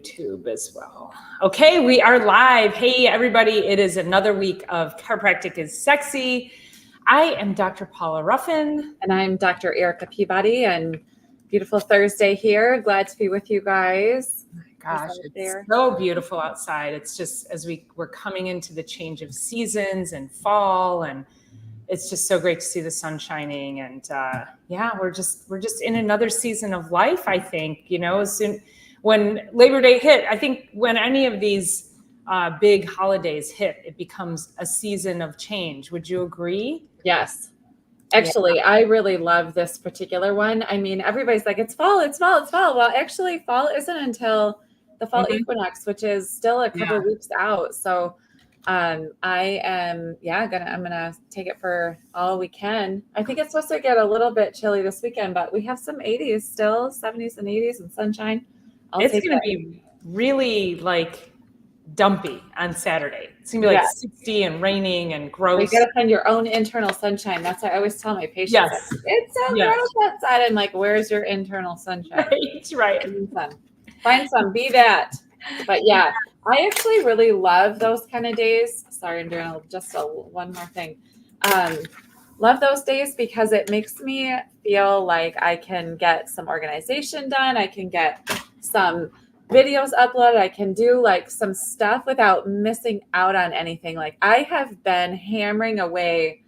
YouTube as well. Okay, we are live. Hey, everybody. It is another week of Chiropractic is Sexy. I am Dr. Paula Ruffin. And I'm Dr. Erica Peabody, and beautiful Thursday here. Glad to be with you guys. Oh my gosh, it's so beautiful outside. It's just as we're coming into the change of seasons and fall, and it's just so great to see the sun shining. And we're just in another season of life. I think, as soon when Labor Day hit, I think when any of these big holidays hit, it becomes a season of change. Would you agree? Yes. Actually, I really love this particular one. I mean, everybody's like, it's fall, it's fall, it's fall. Well, actually, fall isn't until the fall equinox, which is still a couple of weeks out. So I'm gonna take it for all we can. I think it's supposed to get a little bit chilly this weekend, but we have some 80s still, 70s and 80s and sunshine. It's gonna be really dumpy on Saturday. It's gonna be 60 and raining and gross. You gotta find your own internal sunshine. That's what I always tell my patients. Yes. It's so gross outside. I'm like, where's your internal sunshine? Right. Find some, be that. But yeah, I actually really love those kind of days. Sorry, I'm doing one more thing. Love those days because it makes me feel like I can get some organization done. I can get some videos uploaded. I can do some stuff without missing out on anything. I have been hammering away,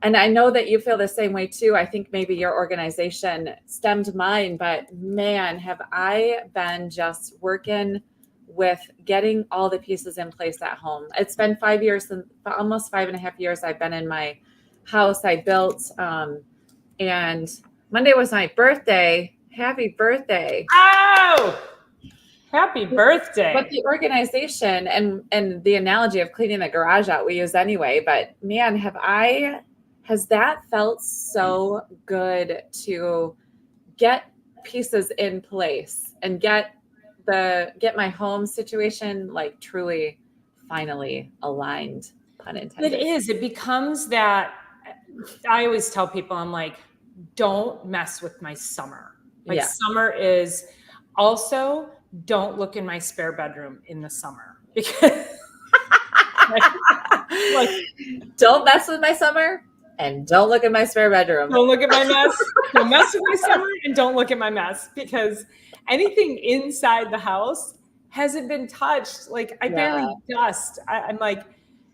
and I know that you feel the same way too. I think maybe your organization stemmed mine, but man, have I been just working with getting all the pieces in place at home. It's been 5 years, almost 5.5 years I've been in my house I built, and Monday was my birthday. Happy birthday. Oh! Happy birthday. But the organization and the analogy of cleaning the garage out we use anyway, but man, has that felt so good to get pieces in place and get my home situation truly finally aligned, pun intended. It is. It becomes that. I always tell people, I'm like, don't mess with my summer. Summer is also, don't look in my spare bedroom in the summer because don't mess with my summer and don't look at my spare bedroom. Don't look at my mess. Don't mess with my summer and don't look at my mess, because anything inside the house hasn't been touched. I barely dust. I'm like,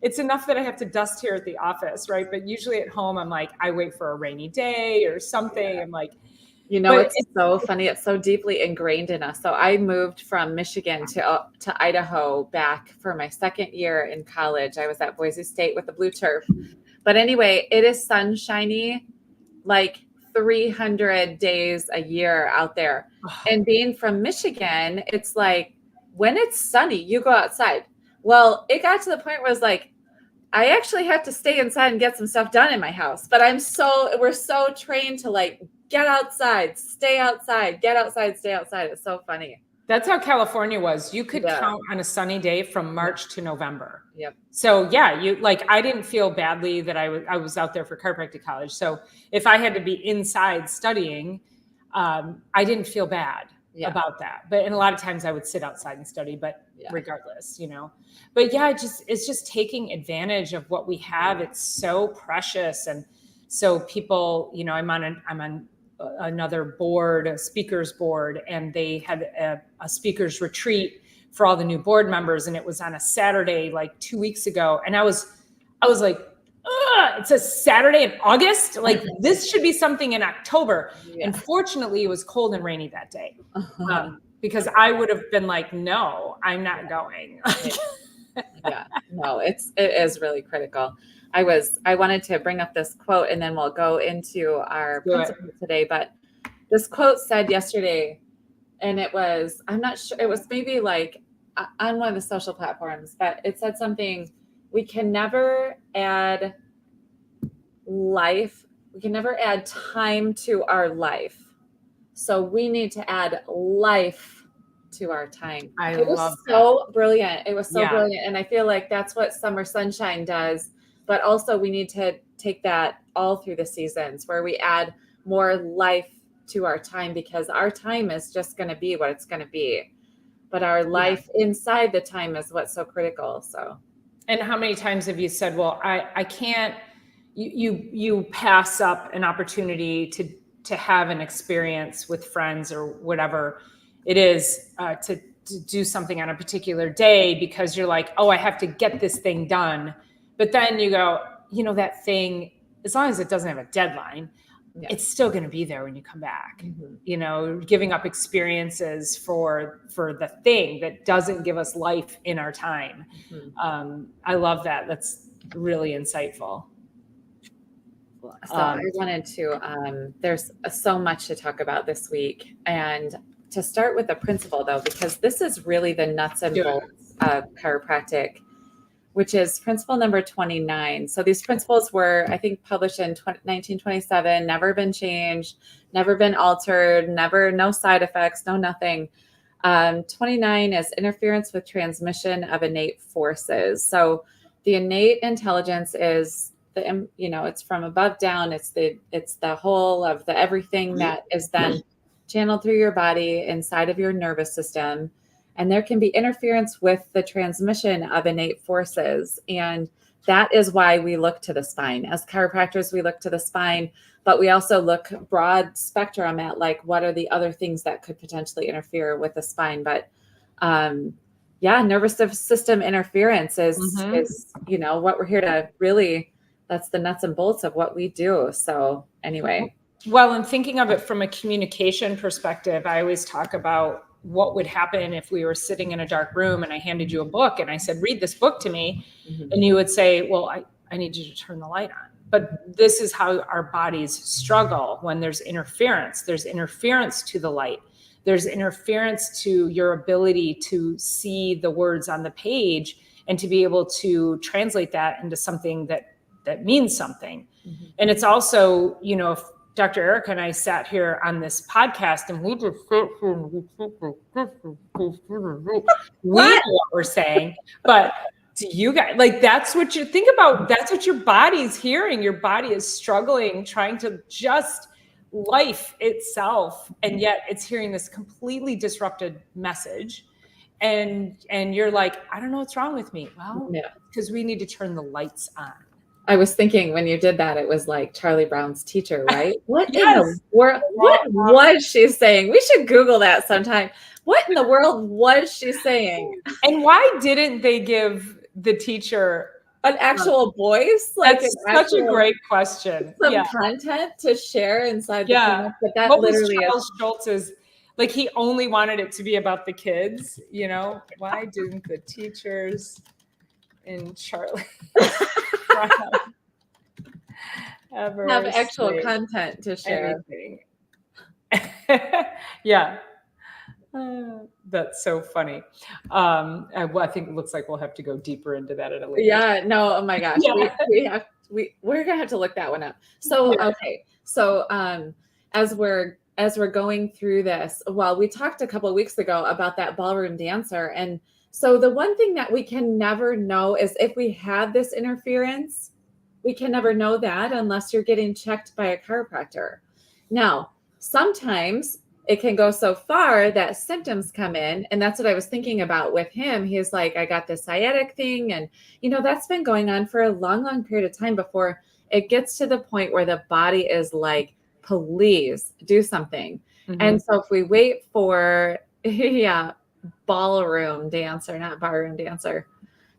it's enough that I have to dust here at the office, right? But usually at home, I'm like, I wait for a rainy day or something. Yeah. I'm like, it's so funny. It's so deeply ingrained in us. So I moved from Michigan to Idaho back for my second year in college. I was at Boise State with the blue turf. But anyway, it is sunshiny 300 days a year out there. And being from Michigan, it's when it's sunny, you go outside. Well, it got to the point where it was I actually have to stay inside and get some stuff done in my house. But we're so trained to get outside, stay outside, get outside, stay outside. It's so funny. That's how California was. You could count on a sunny day from March to November. Yep. So yeah, I didn't feel badly that I was out there for chiropractic college. So if I had to be inside studying, I didn't feel bad about that. But and a lot of times I would sit outside and study, but regardless, But yeah, it's just taking advantage of what we have. It's so precious. And so people, I'm on another board, a speakers board, and they had a speakers retreat for all the new board members, and it was on a Saturday 2 weeks ago, and I was like, it's a Saturday in August, this should be something in October. And fortunately it was cold and rainy that day, because I would have been like, no, I'm not going. No, it is really critical. I wanted to bring up this quote and then we'll go into our principle today. But this quote said yesterday, and it was, I'm not sure, it was maybe on one of the social platforms, but it said something, we can never add time to our life. So we need to add life to our time. It was so brilliant. It was so brilliant. And I feel like that's what summer sunshine does. But also we need to take that all through the seasons where we add more life to our time, because our time is just going to be what it's going to be. but our life inside the time is what's so critical. So, and how many times have you said, well, I can't, you pass up an opportunity to have an experience with friends or whatever it is, to do something on a particular day because you're like, oh, I have to get this thing done. But then you go, that thing, as long as it doesn't have a deadline, it's still going to be there when you come back. Giving up experiences for the thing that doesn't give us life in our time. I love that. That's really insightful. So I wanted to, there's so much to talk about this week, and to start with the principle though, because this is really the nuts and bolts of chiropractic, which is principle number 29. So these principles were, I think, published in 1927, never been changed, never been altered, no side effects, no nothing. 29 is interference with transmission of innate forces. So the innate intelligence is it's from above down. It's the whole of the everything that is then channeled through your body inside of your nervous system. And there can be interference with the transmission of innate forces. And that is why we look to the spine. As chiropractors, we look to the spine, but we also look broad spectrum at like, what are the other things that could potentially interfere with the spine? But nervous system interference is what we're here to really, that's the nuts and bolts of what we do. So anyway. Well, and thinking of it from a communication perspective, I always talk about what would happen if we were sitting in a dark room and I handed you a book and I said, read this book to me. And you would say, well, I need you to turn the light on. But this is how our bodies struggle when there's interference. There's interference to the light. There's interference to your ability to see the words on the page and to be able to translate that into something that means something. And it's also, if Dr. Erica and I sat here on this podcast and we just sit here and we know what we're saying, but do you guys, like, that's what you think about, that's what your body's hearing. Your body is struggling, trying to just life itself, and yet it's hearing this completely disrupted message. And you're like, I don't know what's wrong with me. Well, because we need to turn the lights on. I was thinking when you did that, it was like Charlie Brown's teacher, right? What in the world? What was she saying? We should Google that sometime. What in the world was she saying? And why didn't they give the teacher an actual voice? Like, that's such a great question. Some content to share inside the clinic, but that what literally was Charles Schultz's, like, he only wanted it to be about the kids, Why didn't the teachers in Charlie ever have actual content to share? That's so funny. I think it looks like we'll have to go deper into that at a later time. Oh my gosh. We're gonna have to look that one up. So okay. So as we're going through this, we talked a couple of weeks ago about that ballroom dancer. And so the one thing that we can never know is if we have this interference. We can never know that unless you're getting checked by a chiropractor. Now, sometimes it can go so far that symptoms come in. And that's what I was thinking about with him. He's like, I got this sciatic thing. And, that's been going on for a long, long period of time before it gets to the point where the body is like, please do something. And so if we wait for, ballroom dancer, not barroom dancer,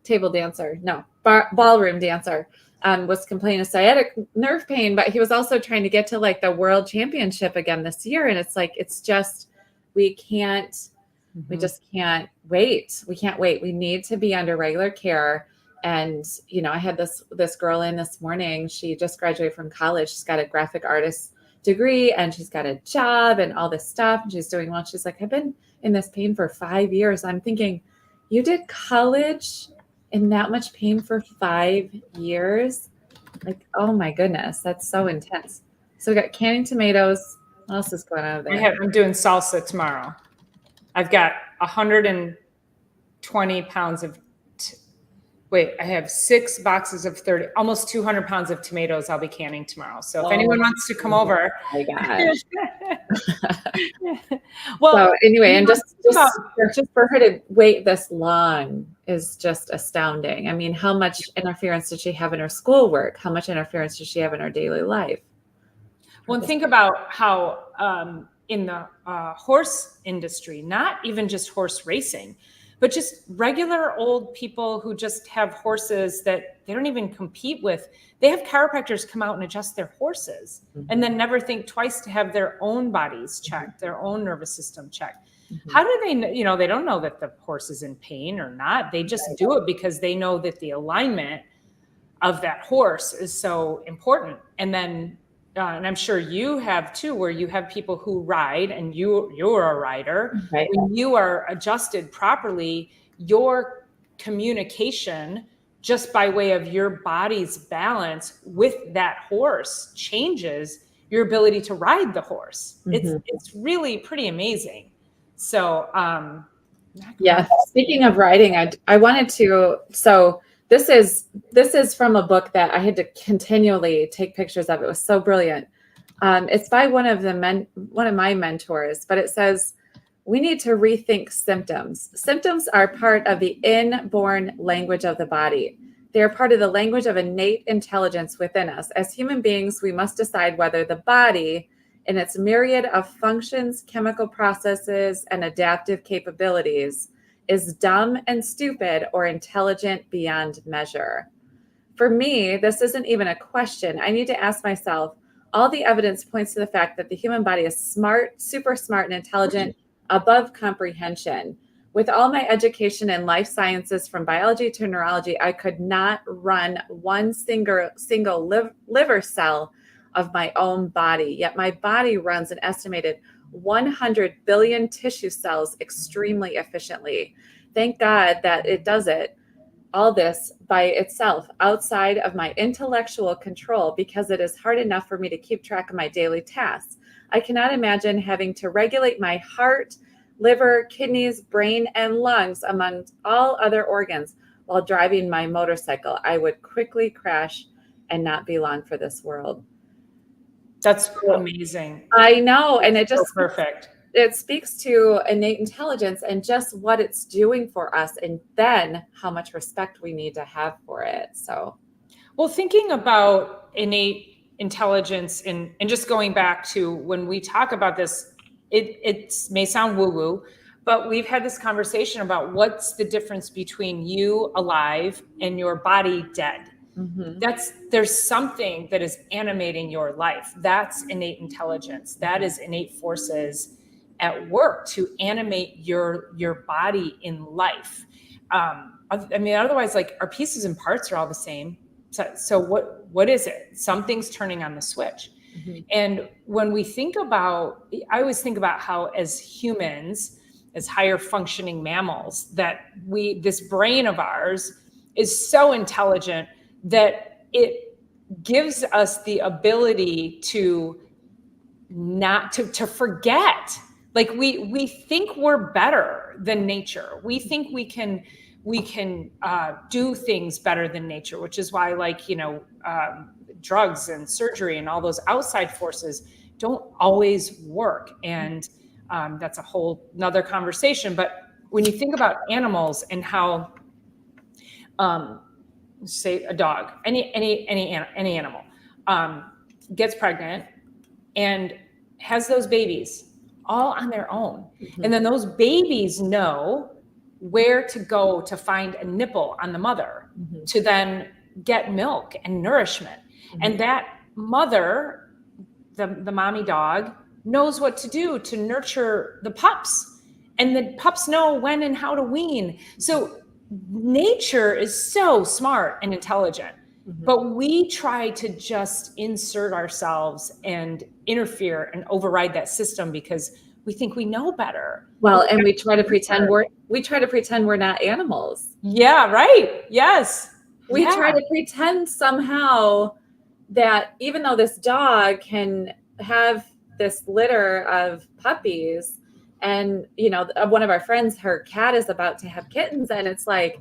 table dancer, no, ballroom dancer. Was complaining of sciatic nerve pain, but he was also trying to get to like the world championship again this year. And it's like, it's just, we just can't wait. We can't wait. We need to be under regular care. And, I had this girl in this morning. She just graduated from college. She's got a graphic artist degree and she's got a job and all this stuff. And she's doing well. She's like, I've been in this pain for 5 years. I'm thinking, you did college in that much pain for 5 years? Like, oh my goodness, that's so intense. So we got canning tomatoes. What else is going on there? I'm doing salsa tomorrow. I've got 120 pounds of, I have 6 boxes of 30, almost 200 pounds of tomatoes I'll be canning tomorrow. So if anyone wants to come over. My gosh. Well, so anyway, and just about, for her to wait this long is just astounding. I mean, how much interference did she have in her schoolwork? How much interference did she have in her daily life? well, think about how in the horse industry, not even just horse racing, but just regular old people who just have horses that they don't even compete with. They have chiropractors come out and adjust their horses and then never think twice to have their own bodies checked, their own nervous system checked. How do they know? You know, they don't know that the horse is in pain or not. They just do it because they know that the alignment of that horse is so important. And then and I'm sure you have too, where you have people who ride and you're a rider. Right. When you are adjusted properly, your communication just by way of your body's balance with that horse changes your ability to ride the horse. It's really pretty amazing. So yeah, speaking of riding, I wanted to, so this is from a book that I had to continually take pictures of. It was so brilliant. It's by one of my mentors, but it says, we need to rethink symptoms. Symptoms are part of the inborn language of the body. They are part of the language of innate intelligence within us. As human beings, we must decide whether the body, in its myriad of functions, chemical processes, and adaptive capabilities, is dumb and stupid or intelligent beyond measure. For me, this isn't even a question. I need to ask myself, all the evidence points to the fact that the human body is smart, super smart and intelligent, above comprehension. With all my education in life sciences from biology to neurology, I could not run one single liver cell of my own body. Yet my body runs an estimated 100 billion tissue cells extremely efficiently. Thank God that it does all this by itself, outside of my intellectual control, because it is hard enough for me to keep track of my daily tasks. I cannot imagine having to regulate my heart, liver, kidneys, brain, and lungs, among all other organs, while driving my motorcycle. I would quickly crash and not be long for this world. That's amazing. I know. And it just so perfect. It speaks to innate intelligence and just what it's doing for us, and then how much respect we need to have for it. So, well, thinking about innate intelligence and just going back to when we talk about this, it may sound woo-woo, but we've had this conversation about what's the difference between you alive and your body dead. There's something that is animating your life. That's innate intelligence. That is innate forces at work to animate your body in life. I mean, otherwise, like, our pieces and parts are all the same. So what is it? Something's turning on the switch. And when we think about, I always think about how as humans, as higher functioning mammals, that this brain of ours is so intelligent that it gives us the ability to not to forget. Like we think we're better than nature. We think we can do things better than nature, which is why, like, drugs and surgery and all those outside forces don't always work. And that's a whole nother conversation. But when you think about animals and how, say a dog, any animal gets pregnant and has those babies all on their own. And then those babies know where to go to find a nipple on the mother to then get milk and nourishment. And that mother, the mommy dog, knows what to do to nurture the pups. And the pups know when and how to wean. So nature is so smart and intelligent. But we try to just insert ourselves and interfere and override that system because we think we know better. Well, and we try to pretend we're not animals. Yeah, right. Yes. We try to pretend somehow that even though this dog can have this litter of puppies, and one of our friends, her cat is about to have kittens, and it's like,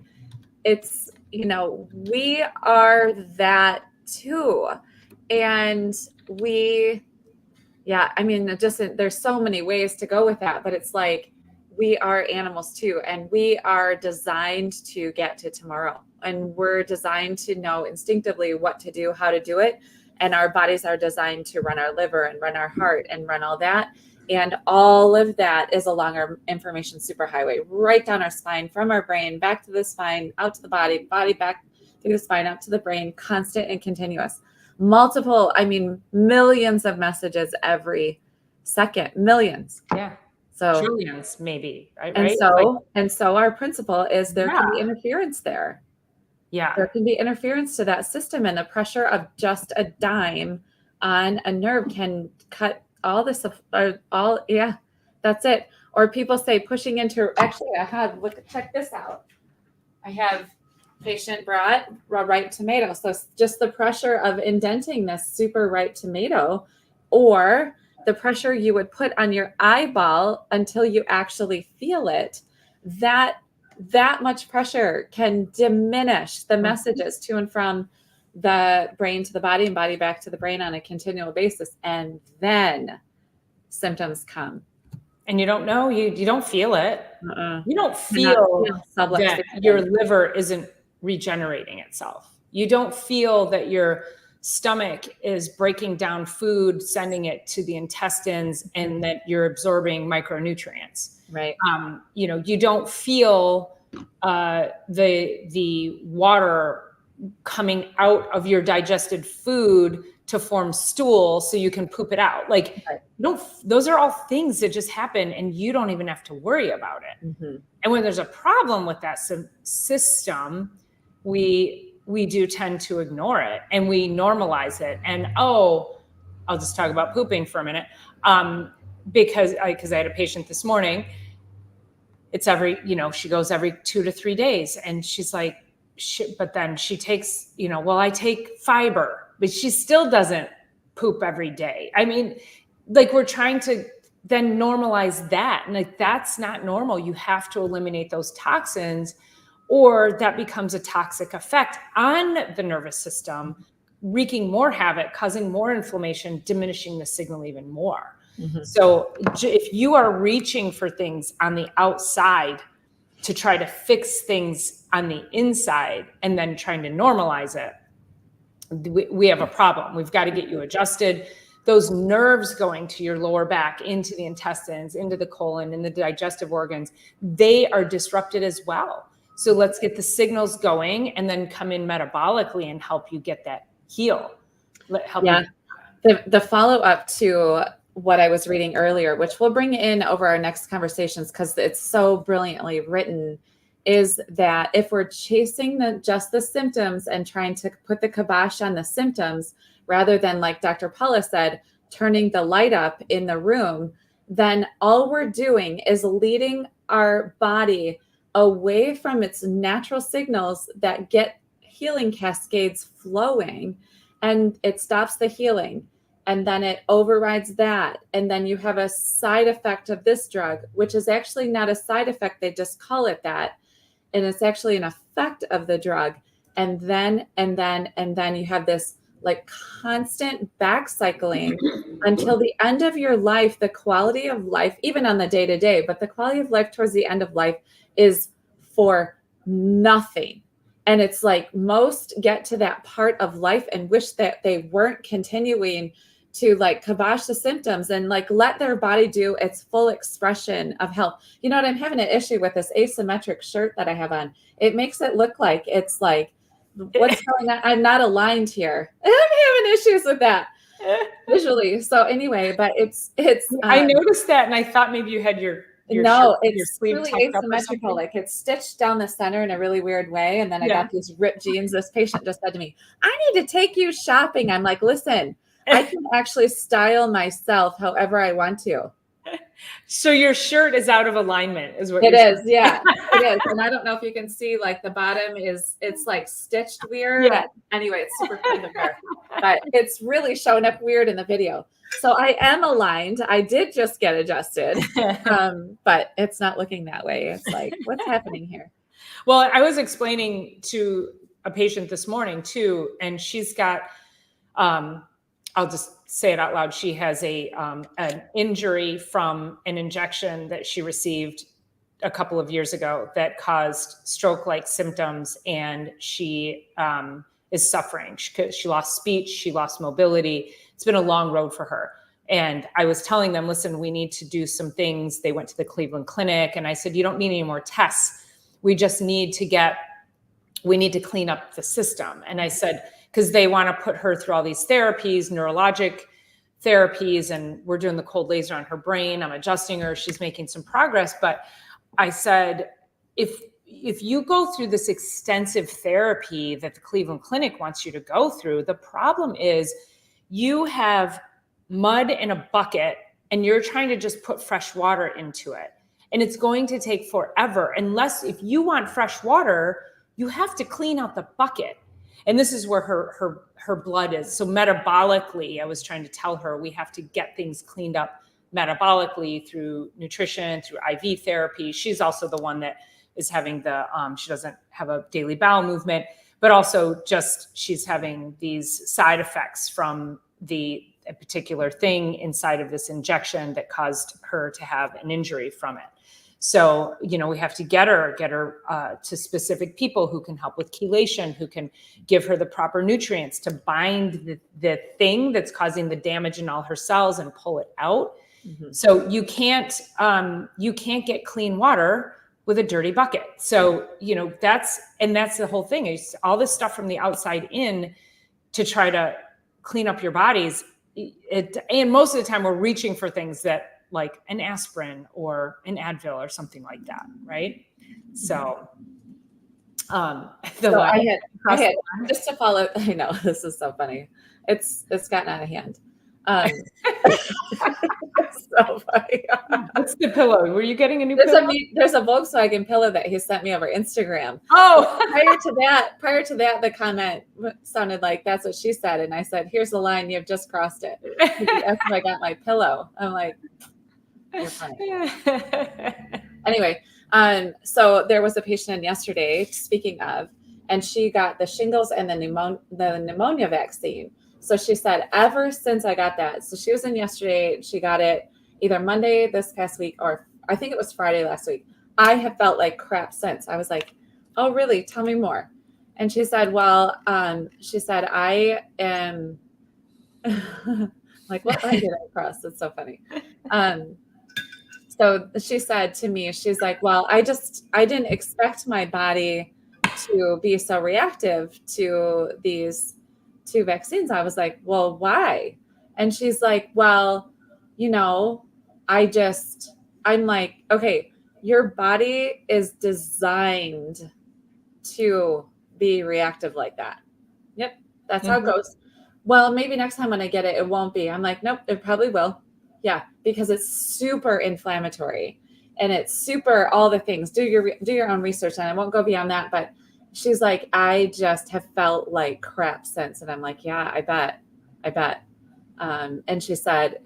we are that too. And we Yeah. I mean, there's so many ways to go with that, but it's like, we are animals too, and we are designed to get to tomorrow, and we're designed to know instinctively what to do, how to do it. And our bodies are designed to run our liver and run our heart and run all that. And all of that is along our information superhighway, right down our spine, from our brain, back to the spine, out to the body back through the spine, out to the brain, constant and continuous. Multiple, I mean, millions of messages every second, millions. Yeah. So Trillions, maybe. Right. And so our principle is there can be interference there. Yeah. There can be interference to that system, and the pressure of just a dime on a nerve can cut all this, that's it. Or people say pushing into, actually check this out. I have patient brought a ripe tomato. So just the pressure of indenting this super ripe tomato, or the pressure you would put on your eyeball until you actually feel it, that much pressure can diminish the messages to and from the brain to the body and body back to the brain on a continual basis. And then symptoms come. And you don't know, you don't feel it. You don't feel that your liver isn't regenerating itself. You don't feel that your stomach is breaking down food, sending it to the intestines, and that you're absorbing micronutrients. Right. You don't feel the water coming out of your digested food to form stool so you can poop it out. Like, those are all things that just happen and you don't even have to worry about it. Mm-hmm. And when there's a problem with that system, we do tend to ignore it and we normalize it. And I'll just talk about pooping for a minute. Because I had a patient this morning. It's she goes every 2 to 3 days, and she's like, but then she takes, I take fiber, but she still doesn't poop every day. I mean, like, we're trying to then normalize that. And like, that's not normal. You have to eliminate those toxins, or that becomes a toxic effect on the nervous system, wreaking more havoc, causing more inflammation, diminishing the signal even more. Mm-hmm. So if you are reaching for things on the outside to try to fix things on the inside and then trying to normalize it, we have a problem. We've got to get you adjusted. Those nerves going to your lower back, into the intestines, into the colon, and the digestive organs, they are disrupted as well. So let's get the signals going and then come in metabolically and help you get that heal. The follow-up to what I was reading earlier, which we'll bring in over our next conversations because it's so brilliantly written, is that if we're chasing just the symptoms and trying to put the kibosh on the symptoms, rather than, like Dr. Paula said, turning the light up in the room, then all we're doing is leading our body away from its natural signals that get healing cascades flowing, and it stops the healing. And then it overrides that. And then you have a side effect of this drug, which is actually not a side effect. They just call it that. And it's actually an effect of the drug. And then you have this like constant back cycling until the end of your life. The quality of life, even on the day-to-day, but the quality of life towards the end of life is for nothing. And it's like most get to that part of life and wish that they weren't continuing to like kibosh the symptoms and like let their body do its full expression of health. You know what? I'm having an issue with this asymmetric shirt that I have on. It makes it look like it's like, what's going on? I'm not aligned here. I'm having issues with that visually. So anyway, but it's I noticed that and I thought maybe you had your it's really asymmetrical. Like it's stitched down the center in a really weird way. And then I got these ripped jeans. This patient just said to me, I need to take you shopping. I'm like, listen, I can actually style myself however I want to. So your shirt is out of alignment is what it is. Yeah, it is. And I don't know if you can see like the bottom it's like stitched weird. Yeah. Anyway, it's super fun to wear, but it's really showing up weird in the video. So I am aligned. I did just get adjusted, but it's not looking that way. It's like, what's happening here? Well, I was explaining to a patient this morning too, and she's got, I'll just say it out loud. She has an injury from an injection that she received a couple of years ago that caused stroke-like symptoms, and she is suffering. She lost speech, she lost mobility. It's been a long road for her. And I was telling them, listen, we need to do some things. They went to the Cleveland Clinic, and I said, you don't need any more tests. We just need to clean up the system. And I said, because they want to put her through all these therapies, neurologic therapies, and we're doing the cold laser on her brain. I'm adjusting her. She's making some progress. But I said, if you go through this extensive therapy that the Cleveland Clinic wants you to go through, the problem is you have mud in a bucket and you're trying to just put fresh water into it. And it's going to take forever. Unless if you want fresh water, you have to clean out the bucket. And this is where her blood is. So metabolically, I was trying to tell her we have to get things cleaned up metabolically through nutrition, through IV therapy. She's also the one that is having she doesn't have a daily bowel movement, but also just she's having these side effects from a particular thing inside of this injection that caused her to have an injury from it. So, we have to get her to specific people who can help with chelation, who can give her the proper nutrients to bind the thing that's causing the damage in all her cells and pull it out. Mm-hmm. So you can't get clean water with a dirty bucket. So, that's the whole thing is all this stuff from the outside in to try to clean up your bodies. And most of the time we're reaching for things that like an aspirin or an Advil or something like that. Right. So, I had just to follow, I know this is so funny. It's gotten out of hand. So funny. What's the pillow? Were you getting a new pillow? There's a Volkswagen pillow that he sent me over Instagram. Oh, prior to that, the comment sounded like that's what she said. And I said, here's the line, you've just crossed it. That's when I got my pillow. I'm like, you're funny. Anyway, so there was a patient in yesterday, speaking of, and she got the shingles and the pneumonia vaccine. So she said, ever since I got that, so she was in yesterday, she got it either Monday this past week, or I think it was Friday last week. I have felt like crap since. I was like, oh, really? Tell me more. And she said, well, I am like, what line did I cross? It's so funny. So she said to me, she's like, well, I didn't expect my body to be so reactive to these 2 vaccines. I was like, well, why? And she's like, well, I'm like, okay, your body is designed to be reactive like that. Yep. That's how it goes. Well, maybe next time when I get it, it won't be. I'm like, nope, it probably will. Yeah. Because it's super inflammatory and it's super, all the things. Do your own research. And I won't go beyond that, but she's like, I just have felt like crap since. And I'm like, yeah, I bet. And she said,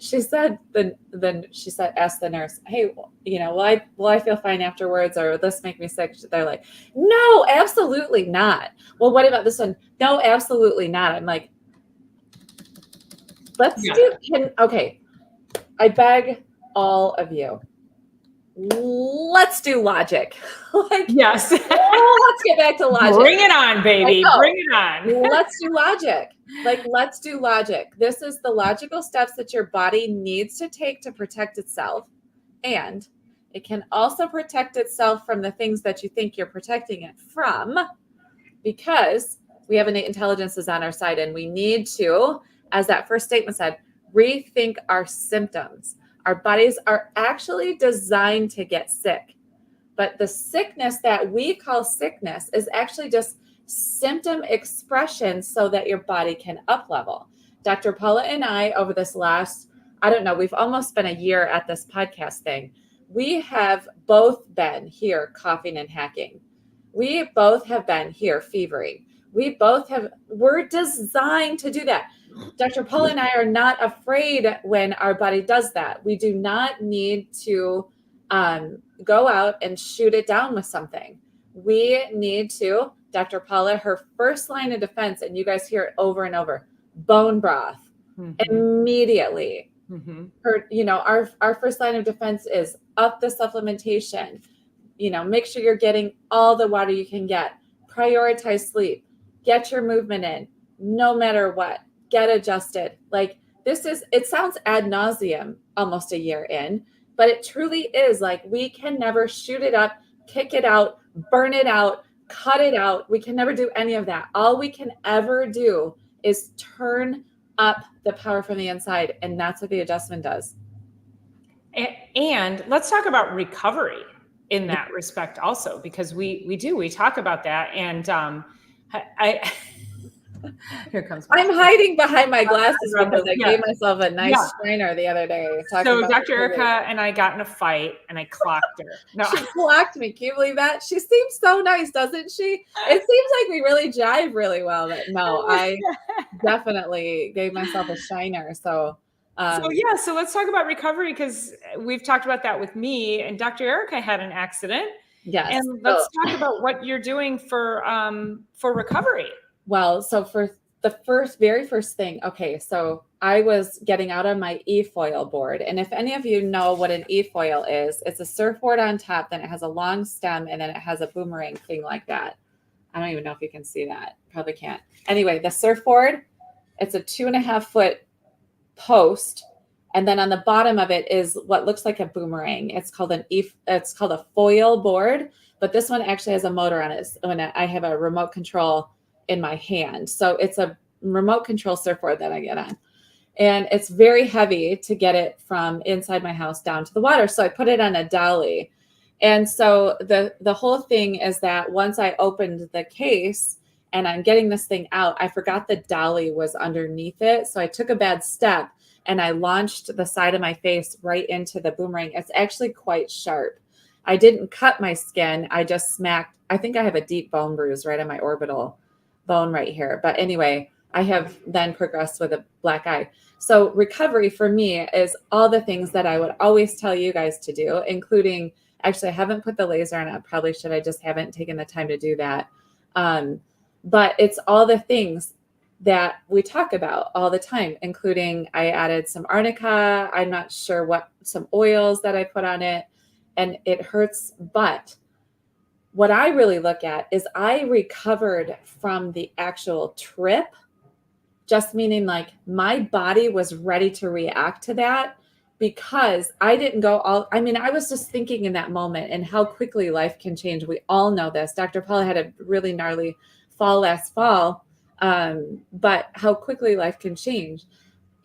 ask the nurse, hey, will I feel fine afterwards, or will this make me sick? They're like, no, absolutely not. Well, what about this one? No, absolutely not. I'm like, okay. I beg all of you, let's do logic. Yes. Let's get back to logic. Bring it on, baby. Bring it on. Let's do logic. Let's do logic. This is the logical steps that your body needs to take to protect itself. And it can also protect itself from the things that you think you're protecting it from, because we have innate intelligence is on our side, and we need to, as that first statement said, rethink our symptoms. Our bodies are actually designed to get sick, but the sickness that we call sickness is actually just symptom expression so that your body can up level. Dr. Paula and I, over this last, we've almost been a year at this podcast thing. We have both been here coughing and hacking. We both have been here fevering. We're designed to do that. Dr. Paula and I are not afraid when our body does that. We do not need to go out and shoot it down with something. We need to, Dr. Paula, her first line of defense, and you guys hear it over and over, bone broth. immediately. Mm-hmm. Our first line of defense is up the supplementation. Make sure you're getting all the water you can get. Prioritize sleep. Get your movement in, no matter what. Get adjusted. Like it sounds ad nauseum almost a year in, but it truly is. Like, we can never shoot it up, kick it out, burn it out, cut it out. We can never do any of that. All we can ever do is turn up the power from the inside. And that's what the adjustment does. And let's talk about recovery in that respect also, because we talk about that. And I here comes I'm hiding behind my glasses because I gave myself a nice shiner the other day. So Dr. Erica and I got in a fight and I clocked her. No. She clocked me. Can you believe that? She seems so nice, doesn't she? It seems like we really jive really well, but no, I definitely gave myself a shiner. So let's talk about recovery, because we've talked about that with me, and Dr. Erica had an accident. Yes. And let's talk about what you're doing for recovery. Well, so for the very first thing, okay, so I was getting out on my e-foil board. And if any of you know what an e-foil is, it's a surfboard on top, then it has a long stem, and then it has a boomerang thing like that. I don't even know if you can see that. Probably can't. Anyway, the surfboard, it's a 2.5 foot post. And then on the bottom of it is what looks like a boomerang. It's called a foil board, but this one actually has a motor on it. When I have a remote control in my hand. So it's a remote control surfboard that I get on. And it's very heavy to get it from inside my house down to the water. So I put it on a dolly. And so the whole thing is that once I opened the case and I'm getting this thing out, I forgot the dolly was underneath it. So I took a bad step and I launched the side of my face right into the boomerang. It's actually quite sharp. I didn't cut my skin. I just smacked. I think I have a deep bone bruise right on my orbital bone right here. But anyway, I have then progressed with a black eye. So recovery for me is all the things that I would always tell you guys to do, including, actually, I haven't put the laser on. I probably should. I just haven't taken the time to do that. But it's all the things that we talk about all the time, including I added some arnica. I'm not sure some oils that I put on it, and it hurts. But what I really look at is I recovered from the actual trip, just meaning like my body was ready to react to that, because I didn't I was just thinking in that moment and how quickly life can change. We all know this. Dr. Paula had a really gnarly fall last fall, but how quickly life can change.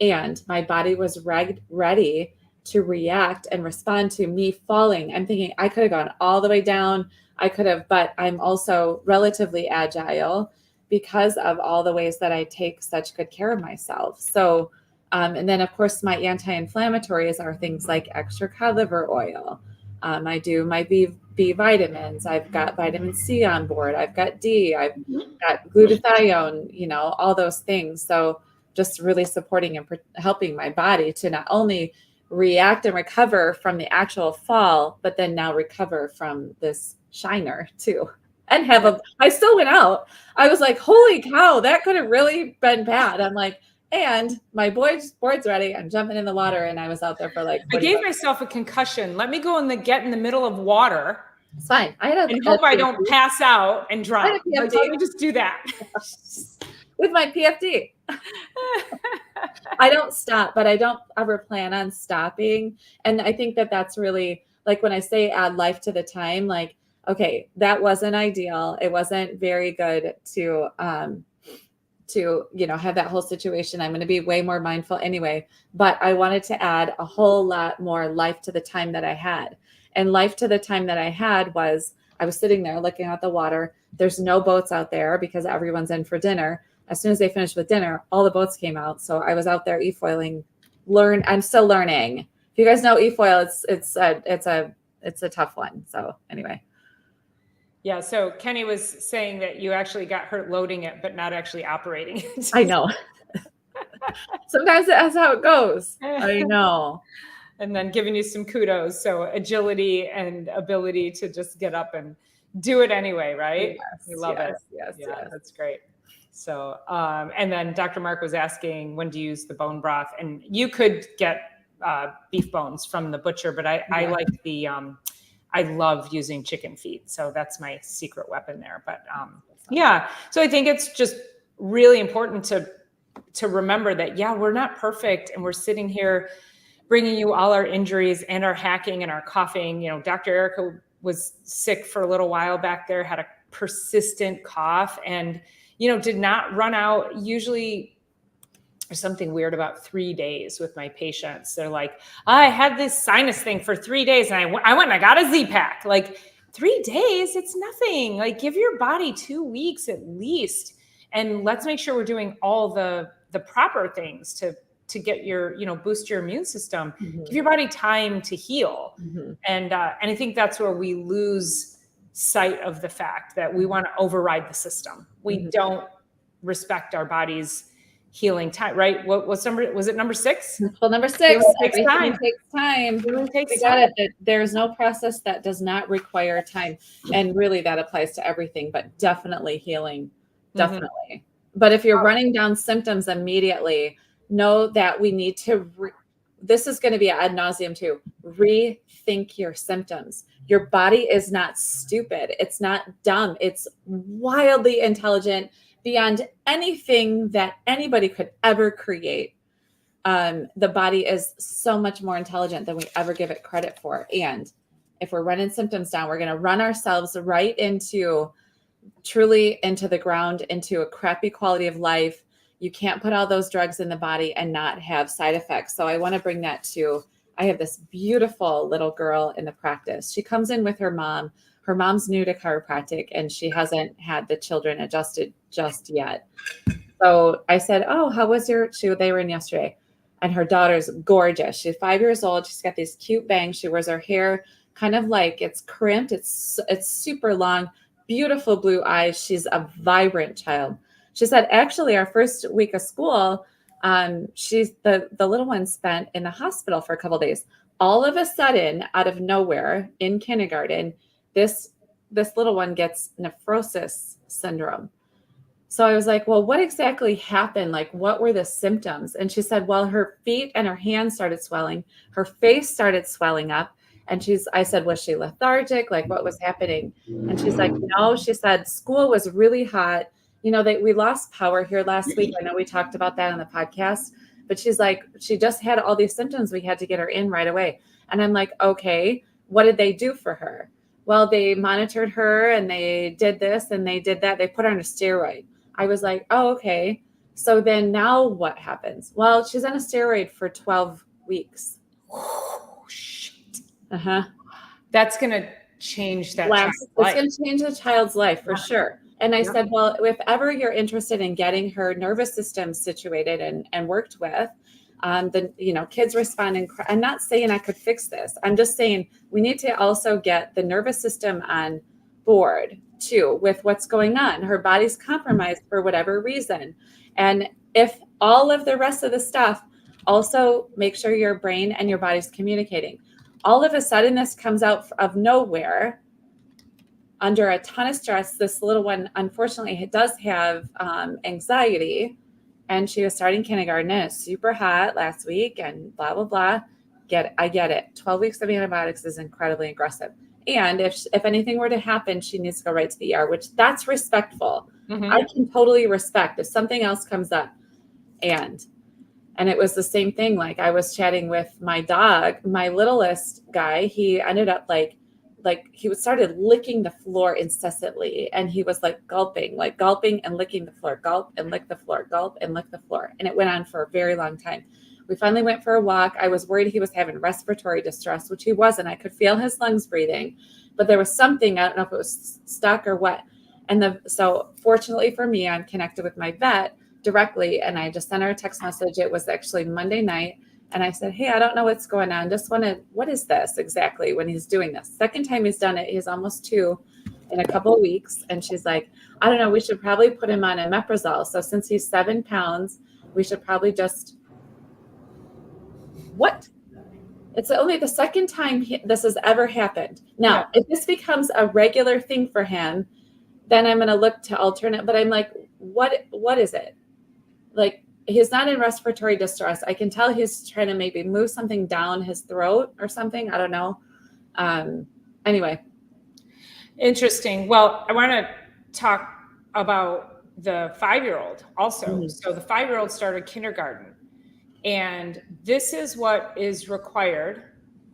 And my body was ready to react and respond to me falling. I'm thinking I could have gone all the way down. But I'm also relatively agile because of all the ways that I take such good care of myself. So, and then of course my anti-inflammatories are things like extra cod liver oil. I do my B vitamins. I've got vitamin C on board. I've got D. I've got glutathione, all those things. So just really supporting and helping my body to not only react and recover from the actual fall, but then now recover from this shiner too. And I still went out. I was like, holy cow, that could have really been bad. I'm like, and my board's ready. I'm jumping in the water, and I was out there for like. I gave myself a concussion. Let me go get in the middle of water. It's fine. And hope I don't pass out and drown. Let me just do that. With my PFD. I don't stop, but I don't ever plan on stopping. And I think that that's really, like, when I say add life to the time, like, okay, that wasn't ideal. It wasn't very good to have that whole situation. I'm going to be way more mindful anyway, but I wanted to add a whole lot more life to the time that I had. And life to the time that I had was, I was sitting there looking at the water. There's no boats out there because everyone's in for dinner. As soon as they finished with dinner, all the boats came out. So I was out there e-foiling. I'm still learning. If you guys know e-foil, it's a tough one. So anyway. Yeah. So Kenny was saying that you actually got hurt loading it, but not actually operating it. I know. Sometimes that's how it goes. I know. And then giving you some kudos. So agility and ability to just get up and do it anyway, right? Yes, we love it. Yes. That's great. So, and then Dr. Mark was asking, when do you use the bone broth? And you could get beef bones from the butcher, but I like the, I love using chicken feet. So that's my secret weapon there. But yeah, so I think it's just really important to remember that, yeah, we're not perfect. And we're sitting here bringing you all our injuries and our hacking and our coughing. You know, Dr. Erica was sick for a little while back there, had a persistent cough, and, you know, did not run out. Usually there's something weird about 3 days with my patients. They're like, I had this sinus thing for 3 days and I went and I got a Z-Pack. Like, 3 days, it's nothing. Like, give your body 2 weeks at least. And let's make sure we're doing all the proper things to get your, you know, boost your immune system. Give your body time to heal. And I think that's where we lose sight of the fact that we want to override the system. We don't respect our body's healing time, right? What's number, was it number 6? Well, number 6, takes time. Takes time. Takes time. There's no process that does not require time. And really that applies to everything, but definitely healing. Definitely. But if you're running down symptoms immediately, know that we need to, this is going to be ad nauseum too, rethink your symptoms. Your body is not stupid. It's not dumb. It's wildly intelligent beyond anything that anybody could ever create. The body is so much more intelligent than we ever give it credit for. And if we're running symptoms down, we're going to run ourselves right into, truly into the ground, into a crappy quality of life. You can't put all those drugs in the body and not have side effects. So I want to bring that to, I have this beautiful little girl in the practice. She comes in with her mom. Her mom's new to chiropractic and she hasn't had the children adjusted just yet. So I said, oh, how was they were in yesterday. And her daughter's gorgeous. She's 5 years old. She's got these cute bangs. She wears her hair kind of like it's crimped. It's super long, beautiful blue eyes. She's a vibrant child. She said, actually, our first week of school, she's the little one spent in the hospital for a couple of days. All of a sudden, out of nowhere, in kindergarten, this little one gets nephrosis syndrome. So I was like, well, what exactly happened? Like, what were the symptoms? And she said, well, her feet and her hands started swelling. Her face started swelling up. And I said, was she lethargic? Like, what was happening? And she's like, no, she said, school was really hot. You know, we lost power here last week. I know we talked about that on the podcast, but she's like, she just had all these symptoms. We had to get her in right away. And I'm like, okay, what did they do for her? Well, they monitored her and they did this and they did that. They put her on a steroid. I was like, oh, okay. So then now what happens? Well, she's on a steroid for 12 weeks. Oh, shit. That's going to change that child's life. It's going to change the child's life for sure. And I said, well, if ever you're interested in getting her nervous system situated and worked with, then, you know, kids respond. And I'm not saying I could fix this. I'm just saying we need to also get the nervous system on board too with what's going on. Her body's compromised for whatever reason. And if all of the rest of the stuff, also make sure your brain and your body's communicating. All of a sudden, this comes out of nowhere. Under a ton of stress, this little one, unfortunately, does have anxiety, and she was starting kindergarten and it's super hot last week and blah, blah, blah. I get it. 12 weeks of antibiotics is incredibly aggressive. And if anything were to happen, she needs to go right to the ER, which that's respectful. I can totally respect if something else comes up. And it was the same thing. Like I was chatting with my dog, my littlest guy, he ended up like he started licking the floor incessantly. And he was like gulping and licking the floor, gulp and lick the floor, gulp and lick the floor. And it went on for a very long time. We finally went for a walk. I was worried he was having respiratory distress, which he wasn't. I could feel his lungs breathing, but there was something, I don't know if it was stuck or what. So fortunately for me, I'm connected with my vet directly. And I just sent her a text message. It was actually Monday night. And I said, hey, I don't know what's going on. What is this exactly when he's doing this? Second time he's done it. He's almost 2 in a couple of weeks. And she's like, I don't know, we should probably put him on omeprazole. So since he's 7 pounds, we should probably just, what? It's only the second time this has ever happened. Now, if this becomes a regular thing for him, then I'm going to look to alternate. But I'm like, what is it? Like, he's not in respiratory distress. I can tell he's trying to maybe move something down his throat or something. I don't know. Anyway. Interesting. Well, I want to talk about the 5-year-old also. Mm-hmm. So the 5-year-old started kindergarten, and this is what is required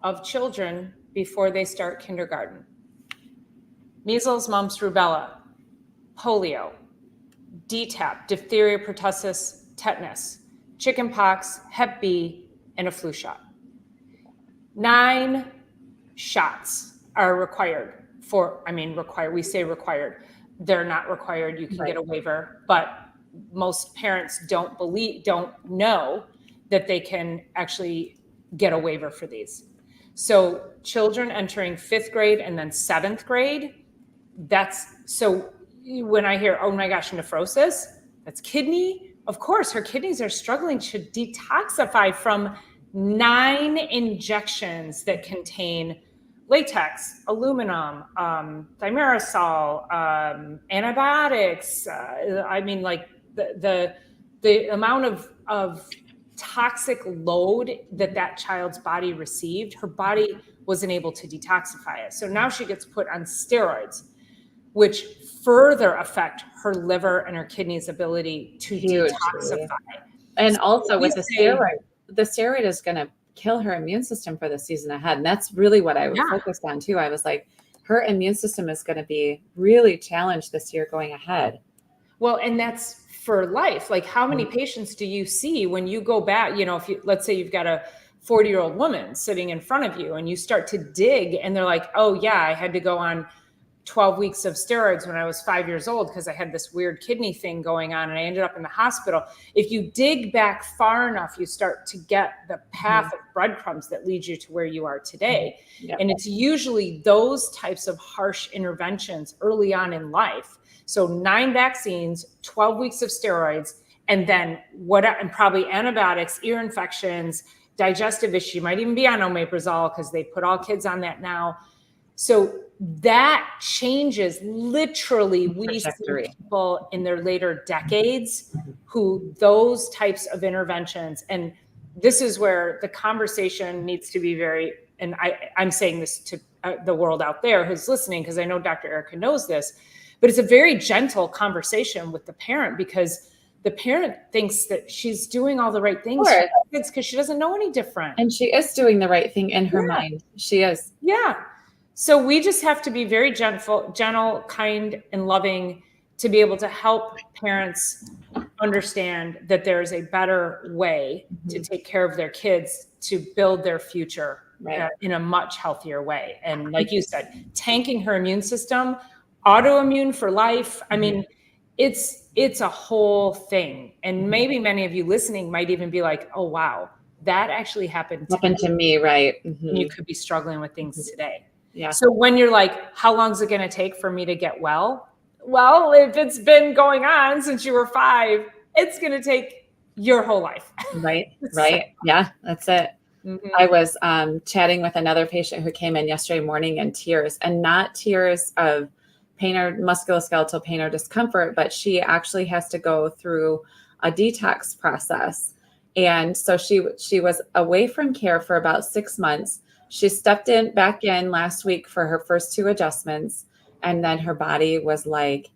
of children before they start kindergarten: measles, mumps, rubella, polio, DTaP, diphtheria, pertussis, tetanus, chickenpox, Hep B, and a flu shot. 9 shots are required we say required. They're not required. You can get a waiver, but most parents don't know that they can actually get a waiver for these. So children entering 5th grade and then 7th grade, so when I hear, oh my gosh, nephrosis, that's kidney. Of course, her kidneys are struggling to detoxify from 9 injections that contain latex, aluminum, thimerosal, antibiotics. The amount of toxic load that child's body received, her body wasn't able to detoxify it. So now she gets put on steroids, which further affect her liver and her kidneys' ability to detoxify. And also with the steroid is going to kill her immune system for the season ahead. And that's really what I was focused on too. I was like, her immune system is going to be really challenged this year going ahead. Well, and that's for life. Like, how many patients do you see when you go back, let's say you've got a 40-year-old woman sitting in front of you and you start to dig and they're like, oh yeah, I had to go on 12 weeks of steroids when I was 5 years old because I had this weird kidney thing going on and I ended up in the hospital. If you dig back far enough, you start to get the path of breadcrumbs that leads you to where you are today. Yep. And it's usually those types of harsh interventions early on in life. So 9 vaccines, 12 weeks of steroids, and then and probably antibiotics, ear infections, digestive issue. You might even be on omeprazole because they put all kids on that now. So that changes literally. We see people in their later decades who those types of interventions, and this is where the conversation needs to be very, and I'm saying this to the world out there who's listening, because I know Dr. Erica knows this, but it's a very gentle conversation with the parent, because the parent thinks that she's doing all the right things for kids because she doesn't know any different. And she is doing the right thing in her mind. She is. Yeah. So we just have to be very gentle, kind, and loving to be able to help parents understand that there's a better way to take care of their kids to build their future in a much healthier way. And like you said, tanking her immune system, autoimmune for life. I mean, it's a whole thing. And maybe many of you listening might even be like, oh, wow, that actually happened to me. Right. Mm-hmm. You could be struggling with things today. Yeah. So when you're like, how long is it going to take for me to get well? Well, if it's been going on since you were 5, it's going to take your whole life. Right. Right. Yeah, that's it. Mm-hmm. I was chatting with another patient who came in yesterday morning in tears, and not tears of pain or musculoskeletal pain or discomfort, but she actually has to go through a detox process. And so she was away from care for about 6 months. She stepped back in last week for her first 2 adjustments. And then her body was like,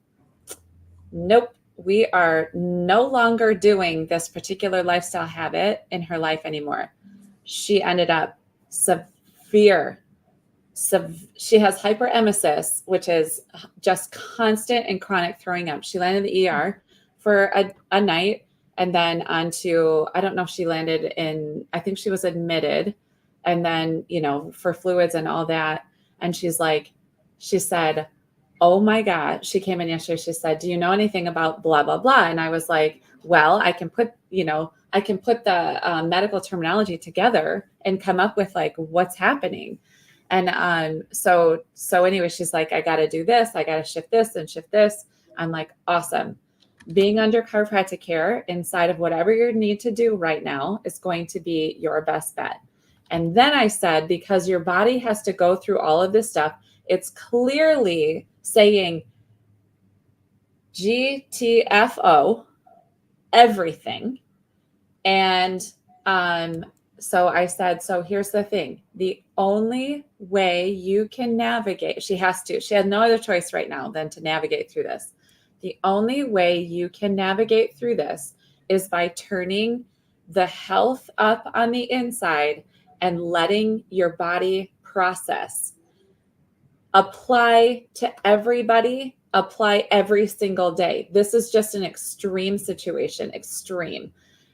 nope, we are no longer doing this particular lifestyle habit in her life anymore. She ended up severe. She has hyperemesis, which is just constant and chronic throwing up. She landed in the ER for a night, and then onto, I don't know if she landed in, I think she was admitted, and then, for fluids and all that. And she said, oh my God, she came in yesterday. She said, do you know anything about blah, blah, blah? And I was like, well, I can put the medical terminology together and come up with like what's happening. And so anyway, she's like, I got to do this. I got to shift this and shift this. I'm like, awesome. Being under chiropractic care inside of whatever you need to do right now is going to be your best bet. And then I said, because your body has to go through all of this stuff, it's clearly saying, GTFO, everything. And so I said, so here's the thing. The only way you can navigate, she has no other choice right now than to navigate through this. The only way you can navigate through this is by turning the health up on the inside and letting your body process. Apply to everybody, apply every single day. This is just an extreme situation, extreme.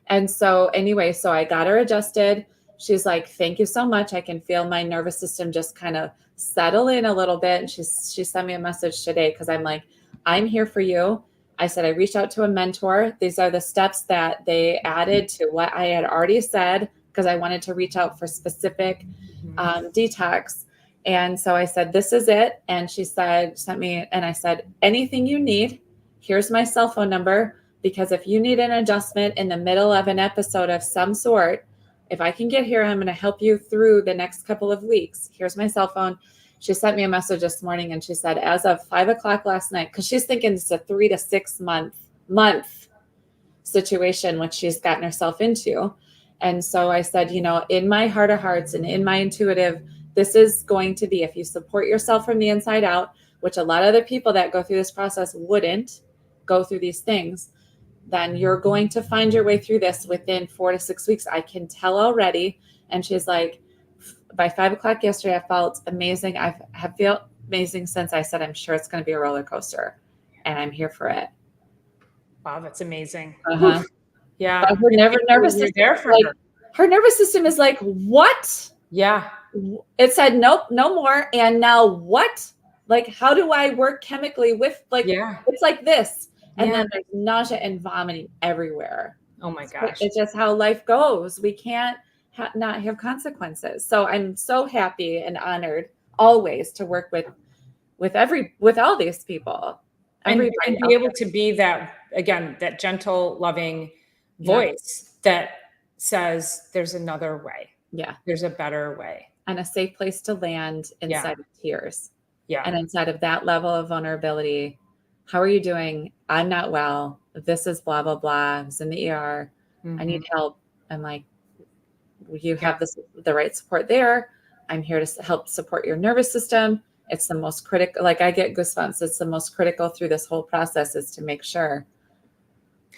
And so anyway, so I got her adjusted. She's like, thank you so much. I can feel my nervous system just kind of settle in a little bit. And she sent me a message today because I'm like, I'm here for you. I said, I reached out to a mentor. These are the steps that they added to what I had already said because I wanted to reach out for specific detox. And so I said, this is it. And she said, sent me, and I said, anything you need, here's my cell phone number. Because if you need an adjustment in the middle of an episode of some sort, if I can get here, I'm going to help you through the next couple of weeks. Here's my cell phone. She sent me a message this morning and she said, as of 5:00 last night, because she's thinking it's a 3 to 6 month situation, which she's gotten herself into. And so I said, in my heart of hearts and in my intuitive, this is going to be, if you support yourself from the inside out, which a lot of the people that go through this process wouldn't go through these things, then you're going to find your way through this within 4 to 6 weeks. I can tell already. And she's like, by 5:00 yesterday, I felt amazing. I have felt amazing since I said, I'm sure it's going to be a roller coaster and I'm here for it. Wow. That's amazing. Uh-huh. Yeah. But her nervous system is like, what? Yeah. It said, nope, no more. And now what? Like, how do I work chemically with it's like this. And then there's nausea and vomiting everywhere. Oh my gosh. It's just how life goes. We can't not have consequences. So I'm so happy and honored always to work with all these people. And be able to be that, again, that gentle, loving voice that says there's another way. Yeah. There's a better way. And a safe place to land inside of tears. Yeah. And inside of that level of vulnerability. How are you doing? I'm not well. This is blah, blah, blah. I was in the ER. Mm-hmm. I need help. I'm like, you have the right support there. I'm here to help support your nervous system. It's the most critical. Like I get goosebumps. It's the most critical through this whole process is to make sure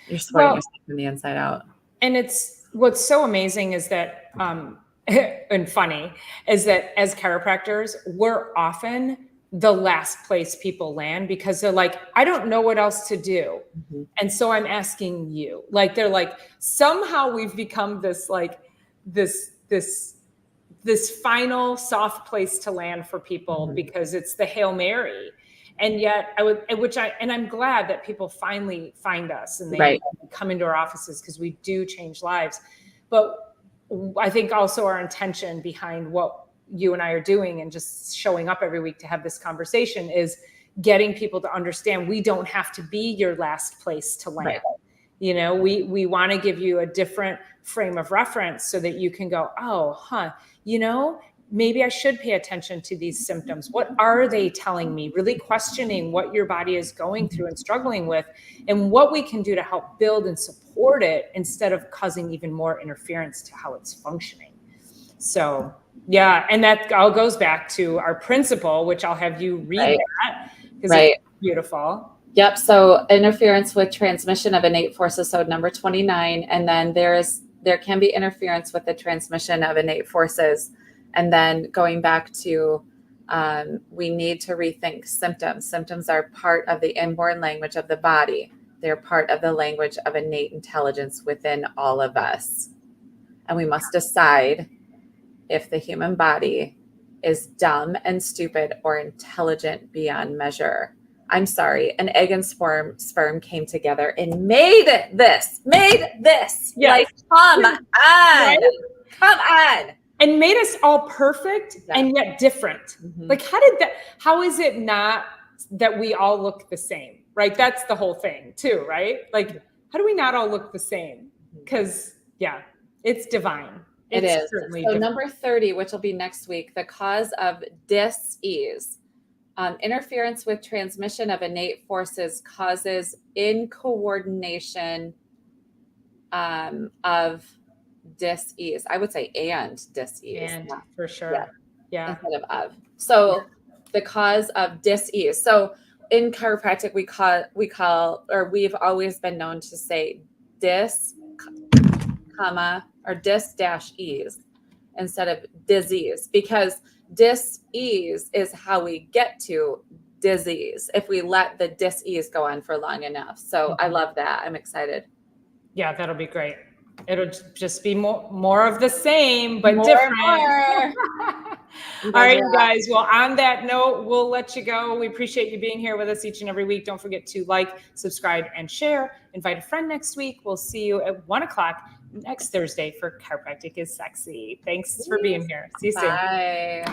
you're supporting yourself from the inside out. And what's so amazing is that, and funny is that as chiropractors, we're often the last place people land because they're like, I don't know what else to do. Mm-hmm. And so I'm asking you. Like, they're like, somehow we've become this, like, this final soft place to land for people mm-hmm. because it's the Hail Mary. And yet I'm glad that people finally find us and they come into our offices because we do change lives. But I think also our intention behind what you and I are doing and just showing up every week to have this conversation is getting people to understand we don't have to be your last place to land. Right. We want to give you a different frame of reference so that you can go, maybe I should pay attention to these symptoms. What are they telling me? Really questioning what your body is going through and struggling with and what we can do to help build and support it instead of causing even more interference to how it's functioning. So, yeah. And that all goes back to our principle, which I'll have you read that because it's beautiful. Yep. So interference with transmission of innate forces. So number 29. And then there can be interference with the transmission of innate forces. And then going back to, we need to rethink symptoms. Symptoms are part of the inborn language of the body. They're part of the language of innate intelligence within all of us. And we must decide if the human body is dumb and stupid or intelligent beyond measure. I'm sorry, an egg and sperm came together and made this. Yes. Like, come on. Right? Come on. And made us all perfect and yet different. Mm-hmm. Like, how is it not that we all look the same, right? That's the whole thing too, right? Like, how do we not all look the same? Because it's divine. It is. So number 30, which will be next week, the cause of dis-ease. Interference with transmission of innate forces causes incoordination of dis-ease. I would say and dis-ease. And for sure. Yeah. Instead of. So the cause of dis-ease. So in chiropractic, we've always been known to say dis, comma, or dis-ease instead of disease, because dis-ease is how we get to disease if we let the dis-ease go on for long enough. So I love that. I'm excited. Yeah, that'll be great. It'll just be more of the same, but different. All right, you guys. Well, on that note, we'll let you go. We appreciate you being here with us each and every week. Don't forget to like, subscribe, and share. Invite a friend next week. We'll see you at 1:00 next Thursday for Chiropractic is Sexy. Thanks for being here. See you soon. Bye.